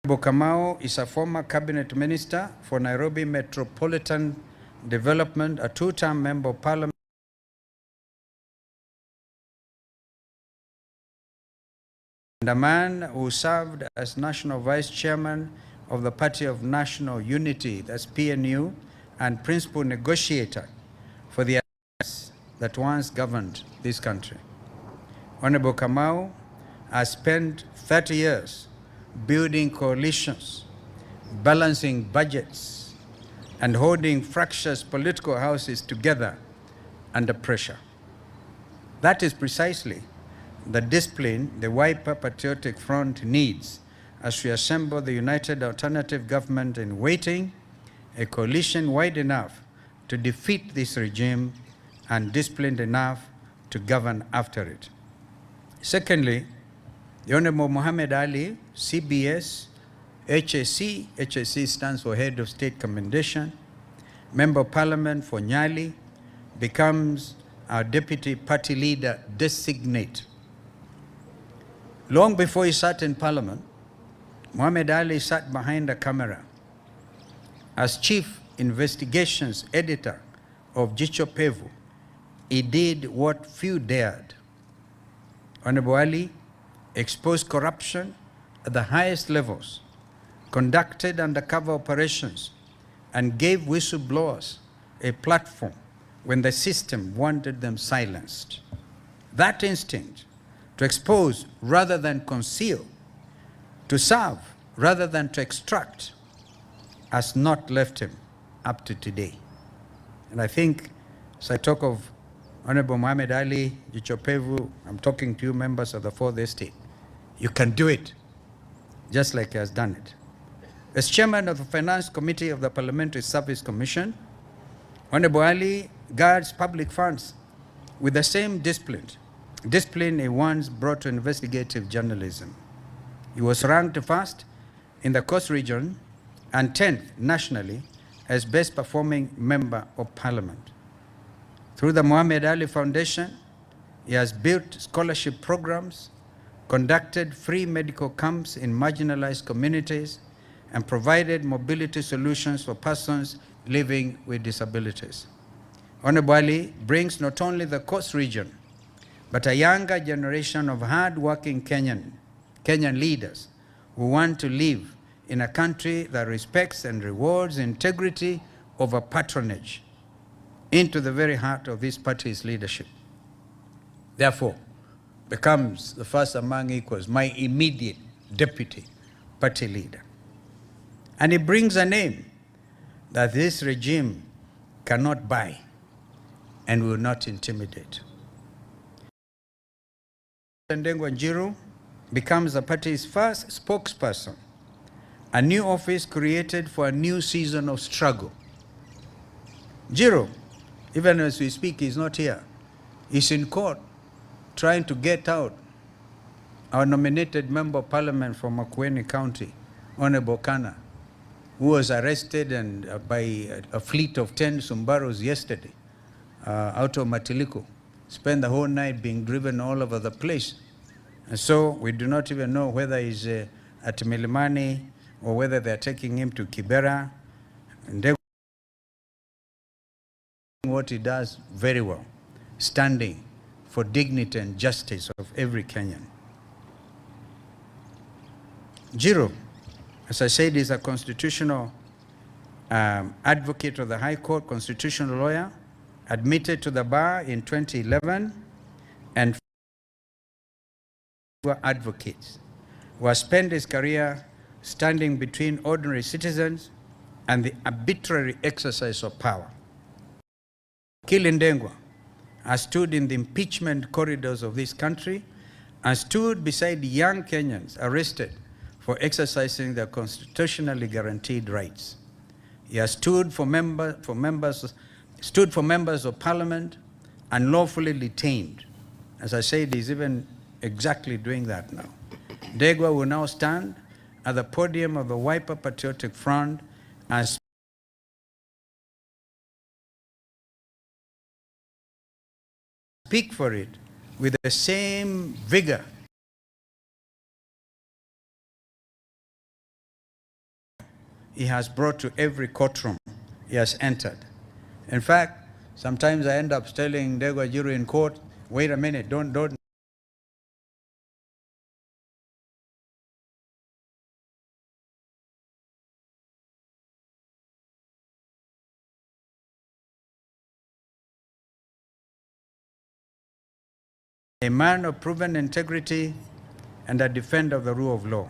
Kamau is a former cabinet minister for Nairobi Metropolitan Development, a two-term member of parliament, and a man who served as national vice chairman of the Party of National Unity, that's PNU, and principal negotiator for the alliance that once governed this country. Honorable Kamau has spent 30 years building coalitions, balancing budgets, and holding fractious political houses together under pressure. That is precisely the discipline the Wiper Patriotic Front needs as we assemble the United Alternative Government in waiting, a coalition wide enough to defeat this regime and disciplined enough to govern after it. Secondly, the Honorable Muhammad Ali, CBS, HSC, HSC stands for Head of State Commendation, Member of Parliament for Nyali, becomes our Deputy Party Leader Designate. Long before he sat in Parliament, Muhammad Ali sat behind a camera as Chief Investigations Editor of Jicho Pevu. He did what few dared. Honorable Ali exposed corruption at the highest levels, conducted undercover operations, and gave whistleblowers a platform when the system wanted them silenced. That instinct to expose rather than conceal, to serve rather than to extract, has not left him up to today. And I think, as I talk of Honorable Muhammad Ali, Jicho Pevu, I'm talking to you members of the Fourth Estate. You can do it, just like he has done it. As chairman of the Finance Committee of the Parliamentary Service Commission, Honorable Ali guards public funds with the same discipline he once brought to investigative journalism. He was ranked first in the Coast region and 10th nationally as best performing member of parliament. Through the Muhammad Ali Foundation, he has built scholarship programs, conducted free medical camps in marginalized communities, and provided mobility solutions for persons living with disabilities. Honorable Ali brings not only the Coast region, but a younger generation of hard-working Kenyan leaders who want to live in a country that respects and rewards integrity over patronage into the very heart of this party's leadership. Therefore, becomes the first among equals, my immediate deputy party leader. And he brings a name that this regime cannot buy and will not intimidate. Njiru becomes the party's first spokesperson, a new office created for a new season of struggle. Njiru, even as we speak, is not here. He's in court trying to get out our nominated member of parliament from Makueni County, Honorable Kana, who was arrested and by a fleet of 10 Sumbaros yesterday out of Matiliko. Spent the whole night being driven all over the place. And so we do not even know whether he's at Milimani or whether they're taking him to Kibera. And they're what he does very well, standing for dignity and justice of every Kenyan. Njiru, as I said, is a constitutional advocate of the High Court, constitutional lawyer, admitted to the bar in 2011, and advocates who has spent his career standing between ordinary citizens and the arbitrary exercise of power. Kilindengwa has stood in the impeachment corridors of this country and stood beside young Kenyans arrested for exercising their constitutionally guaranteed rights. He has stood for members of parliament unlawfully detained. As I said, he's even exactly doing that now. Ndegwa will now stand at the podium of the Wiper Patriotic Front and speak for it with the same vigor he has brought to every courtroom he has entered. In fact, sometimes I end up telling Degwajuru in court, wait a minute, don't. A man of proven integrity and a defender of the rule of law.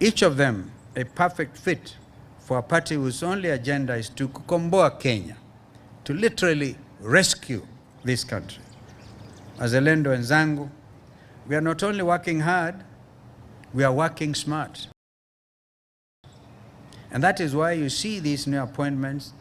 Each of them a perfect fit for a party whose only agenda is to kukomboa Kenya, to literally rescue this country. Wazalendo wenzangu, we are not only working hard, we are working smart. And that is why you see these new appointments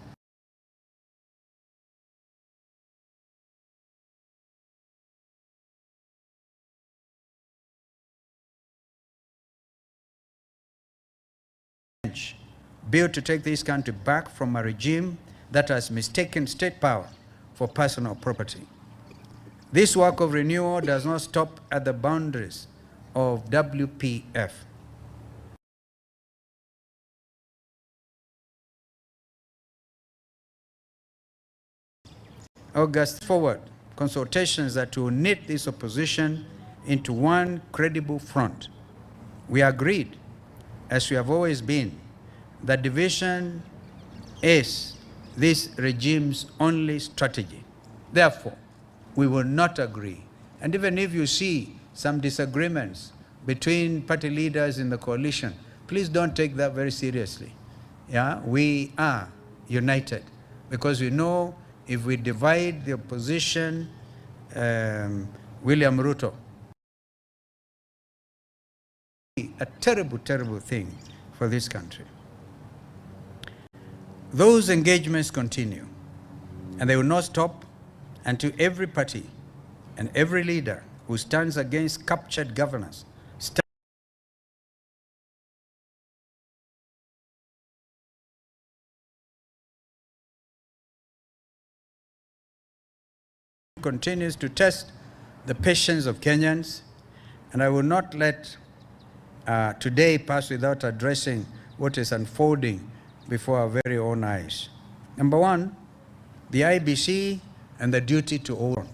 built to take this country back from a regime that has mistaken state power for personal property. This work of renewal does not stop at the boundaries of WPF. August forward consultations that will knit this opposition into one credible front. We agreed, as we have always been, that division is this regime's only strategy. Therefore, we will not agree. And even if you see some disagreements between party leaders in the coalition, please don't take that very seriously. Yeah, we are united because we know if we divide the opposition, William Ruto, a terrible, terrible thing for this country. Those engagements continue, and they will not stop until every party and every leader who stands against captured governance continues to test the patience of Kenyans, and I will not let today pass without addressing what is unfolding before our very own eyes. Number one, the IBC and the duty to own.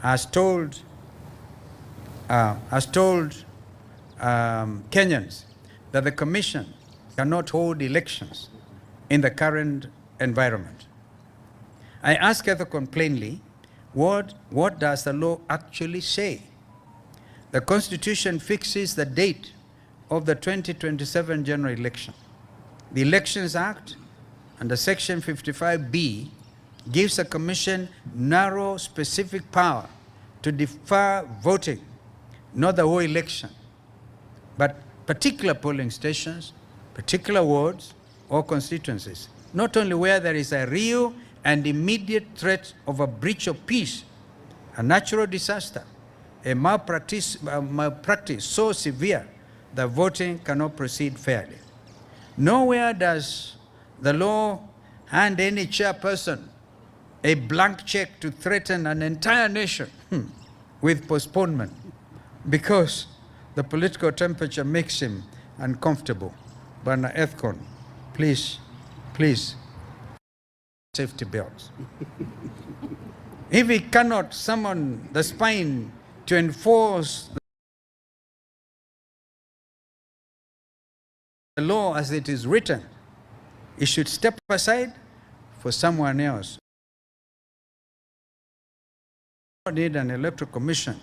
Has told Kenyans that the Commission cannot hold elections in the current environment. I ask Ethicon plainly, what does the law actually say? The Constitution fixes the date of the 2027 general election. The Elections Act under Section 55B gives the Commission narrow, specific power to defer voting, not the whole election, but particular polling stations, particular wards or constituencies, not only where there is a real and immediate threat of a breach of peace, a natural disaster, a malpractice so severe that voting cannot proceed fairly. Nowhere does the law hand any chairperson a blank check to threaten an entire nation with postponement because the political temperature makes him uncomfortable. But Ethicon, please, safety belts. If he cannot summon the spine to enforce the law as it is written, he should step aside for someone else. We need an electoral commission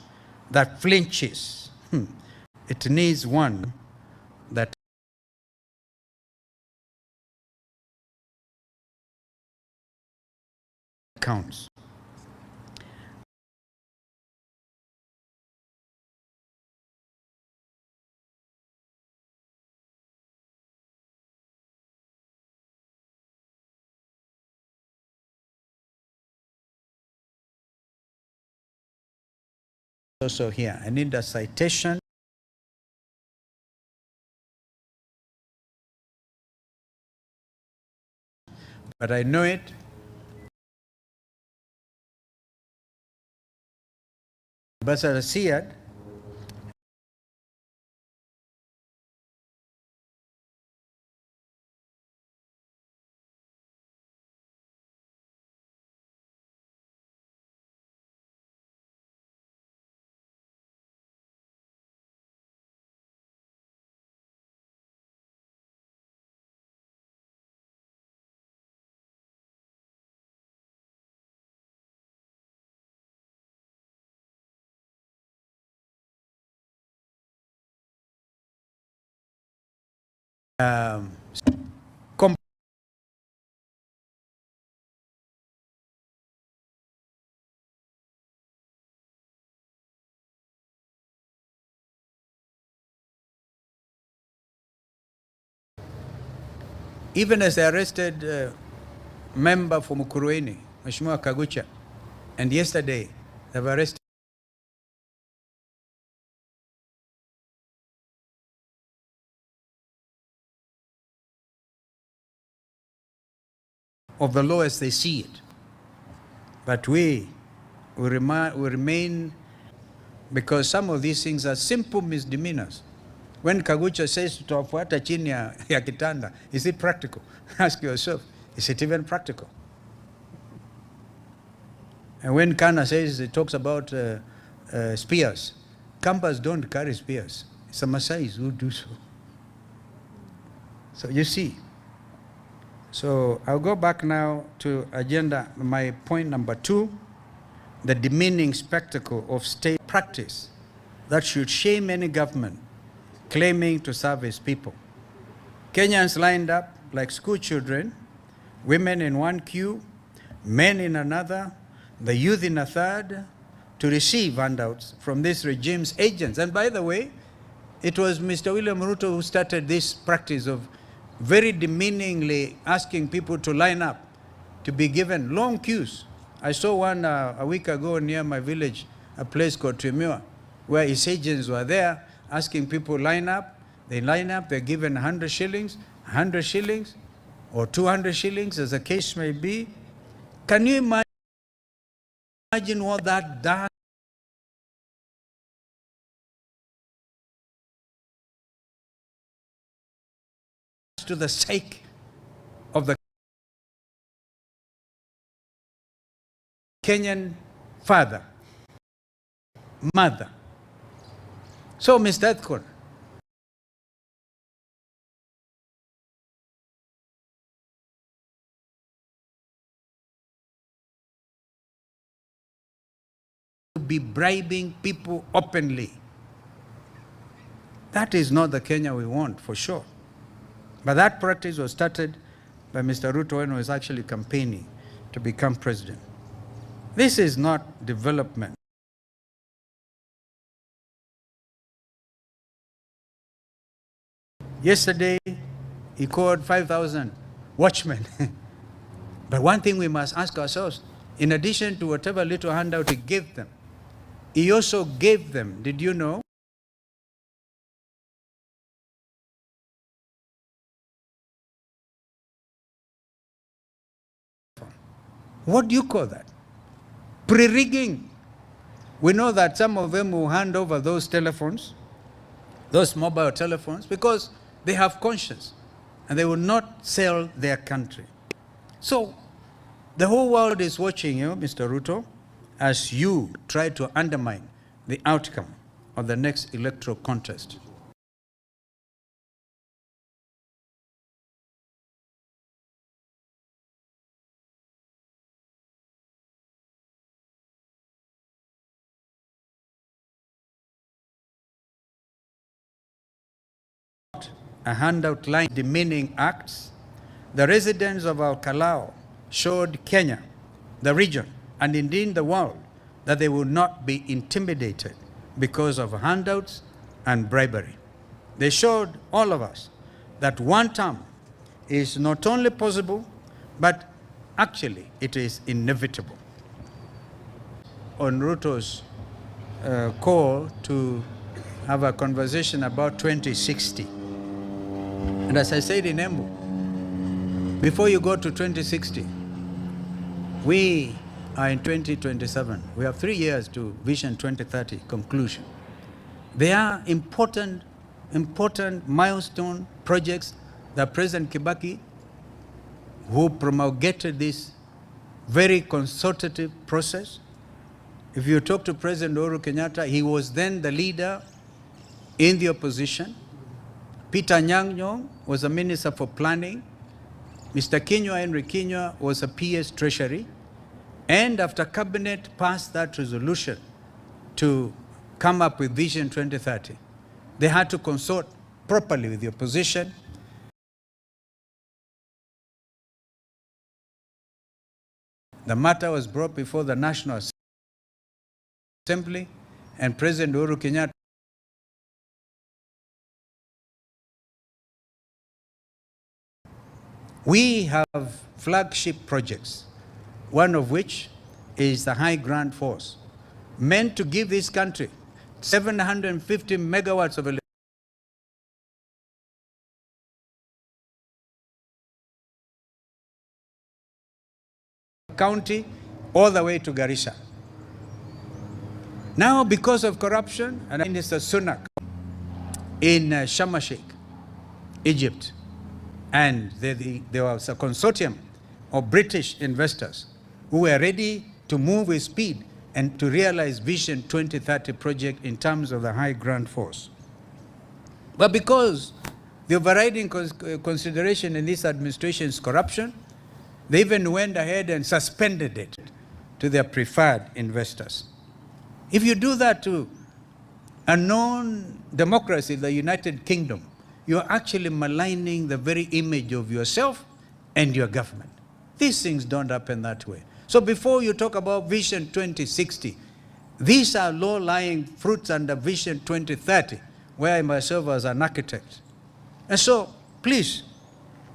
that flinches. It needs one that counts. Also here, I need a citation. But I know it. Ambassador Siad um, even as the arrested member from Ukurueni, Mheshimiwa Kagucha, and yesterday they've arrested of the law as they see it. But we remain, because some of these things are simple misdemeanors. When Kagucha says to tutafuata chini ya kitanda, is it practical? Ask yourself, is it even practical? And when Kana says, it talks about spears, Kampas don't carry spears. It's the Maasais who do so. So you see. So I'll go back now to agenda, my point number 2, the demeaning spectacle of state practice that should shame any government claiming to serve its people. Kenyans lined up like school children, women in one queue, men in another, the youth in a third, to receive handouts from this regime's agents. And by the way, it was Mr. William Ruto who started this practice of very demeaningly asking people to line up to be given long queues. I saw one a week ago near my village, a place called Tremua, where his agents were there asking people to line up. They line up, they're given 100 shillings, 100 shillings, or 200 shillings, as the case may be. Can you imagine what that does to the sake of the Kenyan father, mother? So, Mr. Electoral, be bribing people openly. That is not the Kenya we want, for sure. But that practice was started by Mr. Ruto when he was actually campaigning to become president. This is not development. Yesterday, he called 5,000 watchmen. But one thing we must ask ourselves, in addition to whatever little handout he gave them, he also gave them, did you know, what do you call that? Pre-rigging. We know that some of them will hand over those telephones, those mobile telephones, because they have conscience and they will not sell their country. So the whole world is watching you, Mr. Ruto, as you try to undermine the outcome of the next electoral contest. A handout line demeaning acts, the residents of Kalonzo showed Kenya, the region, and indeed the world, that they would not be intimidated because of handouts and bribery. They showed all of us that one term is not only possible, but actually it is inevitable. On Ruto's call to have a conversation about 2060. And as I said in Embu, before you go to 2060, we are in 2027. We have 3 years to Vision 2030 conclusion. There are important milestone projects that President Kibaki, who promulgated this very consultative process. If you talk to President Uhuru Kenyatta, he was then the leader in the opposition. Peter Nyang' was a minister for planning. Mr. Henry Kinyua was a PS Treasury. And after Cabinet passed that resolution to come up with Vision 2030, they had to consult properly with the opposition. The matter was brought before the National Assembly, and President Uhuru Kenyatta we have flagship projects, one of which is the High Ground Force, meant to give this country 750 megawatts of electricity. County all the way to Garissa. Now, because of corruption, and Minister Sunak in Sharm el-Sheikh, Egypt, and there was a consortium of British investors who were ready to move with speed and to realize Vision 2030 project in terms of the High Ground Force. But because the overriding consideration in this administration is corruption, they even went ahead and suspended it to their preferred investors. If you do that to a known democracy, the United Kingdom, you're actually maligning the very image of yourself and your government. These things don't happen that way. So before you talk about Vision 2060, these are low-lying fruits under Vision 2030, where I myself was an architect. And so, please,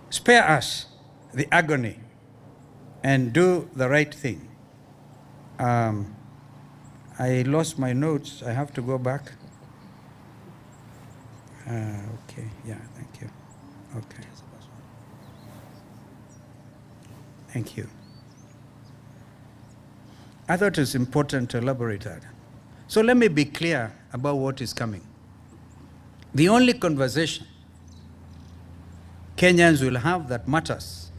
spare us the agony and do the right thing. I lost my notes. I have to go back. Okay, yeah, thank you. Okay. Thank you. I thought it was important to elaborate that. So let me be clear about what is coming. The only conversation Kenyans will have that matters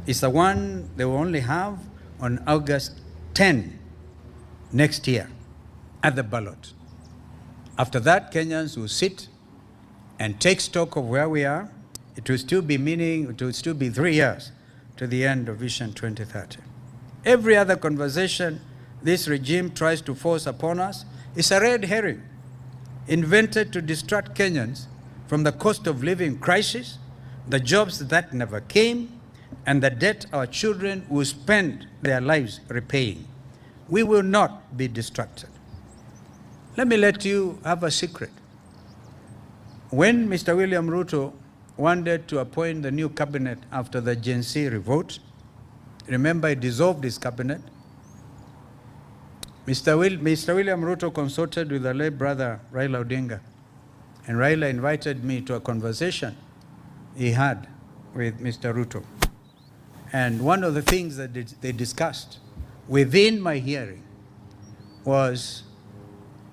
is the one they will only have on August 10 next year at the ballot. After that, Kenyans will sit and take stock of where we are. It will still be 3 years to the end of Vision 2030. Every other conversation this regime tries to force upon us is a red herring invented to distract Kenyans from the cost of living crisis, the jobs that never came, and the debt our children will spend their lives repaying. We will not be distracted. Let me let you have a secret. When Mr. William Ruto wanted to appoint the new cabinet after the Gen Z revolt, remember he dissolved his cabinet. Mr. William Ruto consulted with the late brother Raila Odinga, and Raila invited me to a conversation he had with Mr. Ruto. And one of the things that they discussed within my hearing was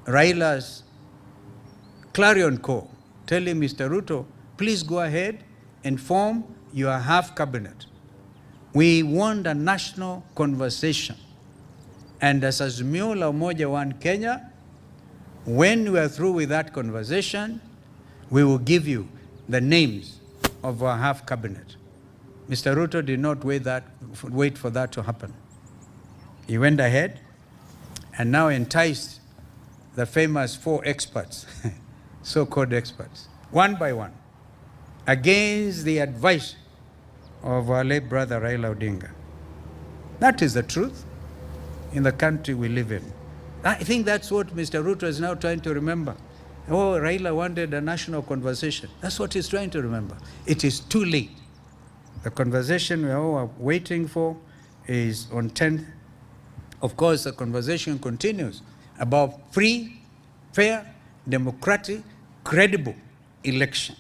Raila's clarion call, telling Mr. Ruto, please go ahead and form your half cabinet. We want a national conversation. And as Azimio la Umoja One Kenya, when we are through with that conversation, we will give you the names of our half cabinet. Mr. Ruto did not wait for that to happen. He went ahead and now enticed the famous 4 experts, so-called experts, one by one, against the advice of our late brother Raila Odinga. That is the truth in the country we live in. I think that's what Mr. Ruto is now trying to remember. Oh, Raila wanted a national conversation. That's what he's trying to remember. It is too late. The conversation we all are waiting for is on 10th. Of course, the conversation continues about free, fair, democratic, credible election.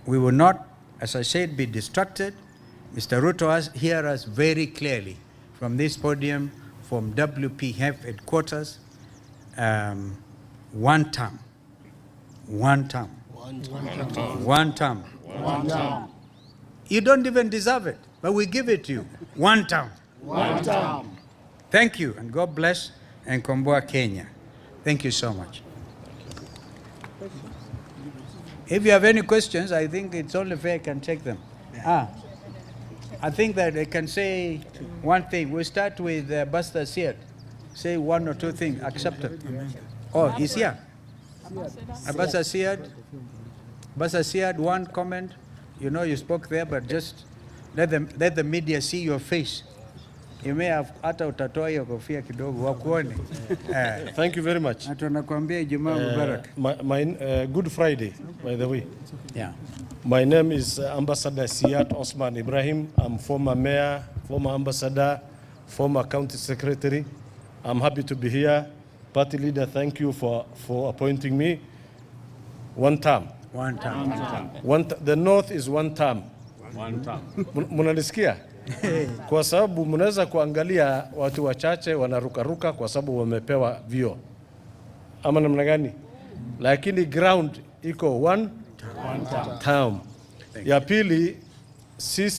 We will not, as I said, be distracted. Mr. Ruto has heard us very clearly from this podium, from WPF headquarters, one term. One term. One term. One term. One term. You don't even deserve it, but we give it to you. One term. One term. Thank you, and God bless, and Komboa Kenya. Thank you so much. If you have any questions, I think it's only fair I can take them. I think that I can say one thing. We'll start with Ambassador Siad. Say 1 or 2 things. Accepted. Oh, he's here. Ambassador Siad. Ambassador Siad, one comment. You know you spoke there, but just let the media see your face You may have hata utatoa hiyo kofia kidogo wakuone. Thank you very much. Na tunakuambia Ijumaa Mubarak. Good Friday, by the way. Yeah. My name is Ambassador Siat Osman Ibrahim. I'm former mayor, former ambassador, former county secretary. I'm happy to be here. Party leader, thank you for appointing me. One term. The North is one term. Munanisikia? Kwa sababu mnaweza kuangalia watu wachache wanarukaruka kwa sababu wamepewa vio. Ama namna gani? Lakini ground iko one term. Ya pili, sisi